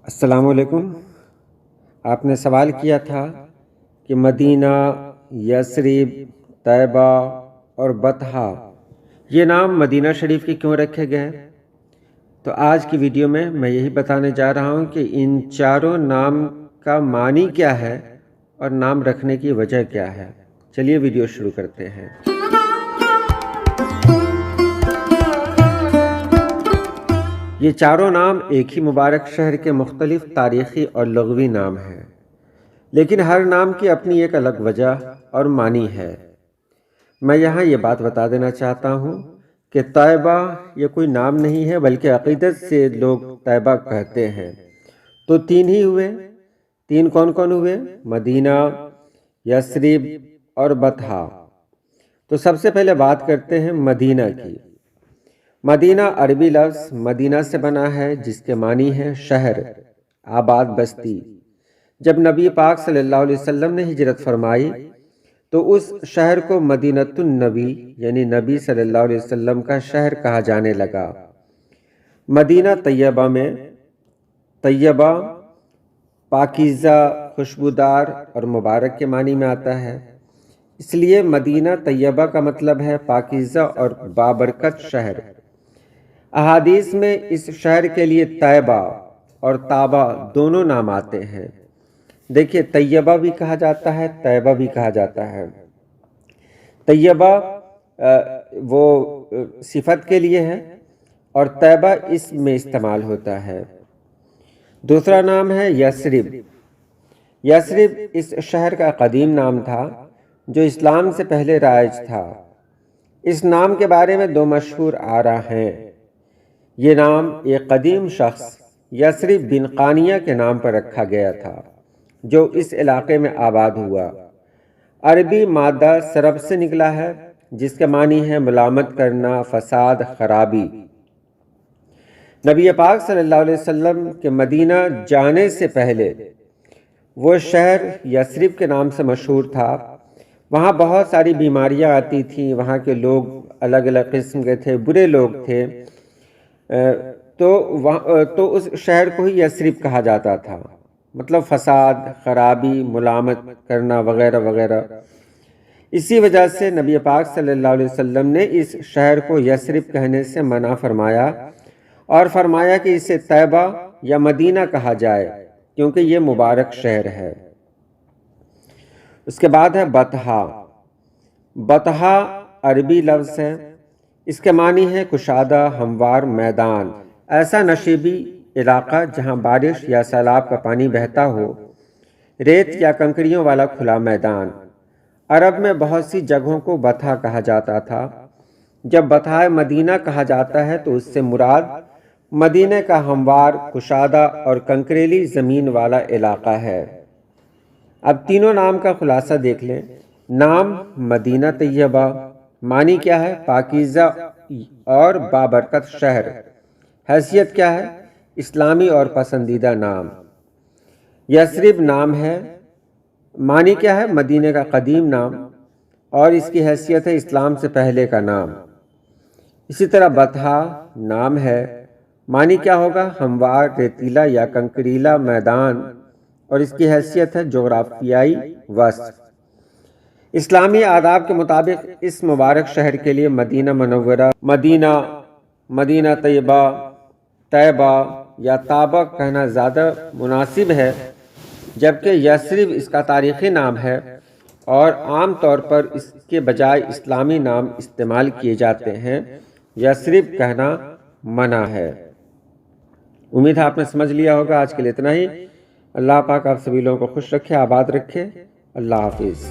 السلام علیکم۔ آپ نے سوال کیا تھا کہ مدینہ، یثرب، طیبہ اور بطحہ یہ نام مدینہ شریف کے کیوں رکھے گئے؟ تو آج کی ویڈیو میں یہی بتانے جا رہا ہوں کہ ان چاروں نام کا معنی کیا ہے اور نام رکھنے کی وجہ کیا ہے۔ چلیے ویڈیو شروع کرتے ہیں۔ یہ چاروں نام ایک ہی مبارک شہر کے مختلف تاریخی اور لغوی نام ہیں، لیکن ہر نام کی اپنی ایک الگ وجہ اور معنی ہے۔ میں یہاں یہ بات بتا دینا چاہتا ہوں کہ طیبہ یہ کوئی نام نہیں ہے، بلکہ عقیدت سے لوگ طیبہ کہتے ہیں۔ تو تین ہی ہوئے۔ تین کون کون ہوئے؟ مدینہ، یثرب اور بطحہ۔ تو سب سے پہلے بات کرتے ہیں مدینہ کی۔ مدینہ عربی لفظ مدینہ سے بنا ہے، جس کے معنی ہے شہر، آباد بستی۔ جب نبی پاک صلی اللہ علیہ وسلم نے ہجرت فرمائی تو اس شہر کو مدینۃ النبی یعنی نبی صلی اللہ علیہ وسلم کا شہر کہا جانے لگا۔ مدینہ طیبہ میں طیبہ پاکیزہ، خوشبودار اور مبارک کے معنی میں آتا ہے، اس لیے مدینہ طیبہ کا مطلب ہے پاکیزہ اور بابرکت شہر۔ احادیث میں اس شہر کے لیے طیبہ اور طابہ دونوں نام آتے ہیں۔ دیکھیے، طیبہ بھی کہا جاتا ہے، طیبہ بھی کہا جاتا ہے۔ طیبہ وہ صفت کے لیے ہے اور طیبہ اسم میں استعمال ہوتا ہے۔ دوسرا نام ہے یثرب۔ یثرب اس شہر کا قدیم نام تھا جو اسلام سے پہلے رائج تھا۔ اس نام کے بارے میں دو مشہور آراء ہیں۔ یہ نام ایک قدیم شخص یثرب بن قانیہ کے نام پر رکھا گیا تھا، جو اس علاقے میں آباد ہوا۔ عربی مادہ سرب سے نکلا ہے، جس کا معنی ہے ملامت کرنا، فساد، خرابی۔ نبی پاک صلی اللہ علیہ وسلم کے مدینہ جانے سے پہلے وہ شہر یثرب کے نام سے مشہور تھا۔ وہاں بہت ساری بیماریاں آتی تھیں، وہاں کے لوگ الگ الگ قسم کے تھے، برے لوگ تھے، تو اس شہر کو ہی یثرب کہا جاتا تھا، مطلب فساد، خرابی، ملامت کرنا وغیرہ وغیرہ۔ اسی وجہ سے نبی پاک صلی اللہ علیہ وسلم نے اس شہر کو یثرب کہنے سے منع فرمایا اور فرمایا کہ اسے طیبہ یا مدینہ کہا جائے، کیونکہ یہ مبارک شہر ہے۔ اس کے بعد ہے بطحہ۔ بطحہ عربی لفظ ہے، اس کے معنی ہے کشادہ، ہموار میدان، ایسا نشیبی علاقہ جہاں بارش یا سیلاب کا پانی بہتا ہو، ریت یا کنکریوں والا کھلا میدان۔ عرب میں بہت سی جگہوں کو بطحہ کہا جاتا تھا۔ جب بطحہ مدینہ کہا جاتا ہے تو اس سے مراد مدینہ کا ہموار، کشادہ اور کنکریلی زمین والا علاقہ ہے۔ اب تینوں نام کا خلاصہ دیکھ لیں۔ نام مدینہ طیبہ، معنی کیا ہے؟ پاکیزہ اور بابرکت شہر۔ حیثیت کیا ہے؟ اسلامی اور پسندیدہ نام۔ یثرب نام ہے، معنی کیا ہے؟ مدینہ کا قدیم نام، اور اس کی حیثیت ہے اسلام سے پہلے کا نام۔ اسی طرح بطحہ نام ہے، معنی کیا ہوگا؟ ہموار، ریتیلا یا کنکریلا میدان، اور اس کی حیثیت ہے جغرافیائی وصف۔ اسلامی آداب کے مطابق اس مبارک شہر کے لیے مدینہ منورہ، مدینہ طیبہ، طیبہ یا طابہ کہنا زیادہ مناسب ہے، جبکہ یثرب اس کا تاریخی نام ہے اور عام طور پر اس کے بجائے اسلامی نام استعمال کیے جاتے ہیں۔ یثرب کہنا منع ہے۔ امید ہے آپ نے سمجھ لیا ہوگا۔ آج کے لیے اتنا ہی۔ اللہ پاک آپ سبھی لوگوں کو خوش رکھے، آباد رکھے۔ اللہ حافظ۔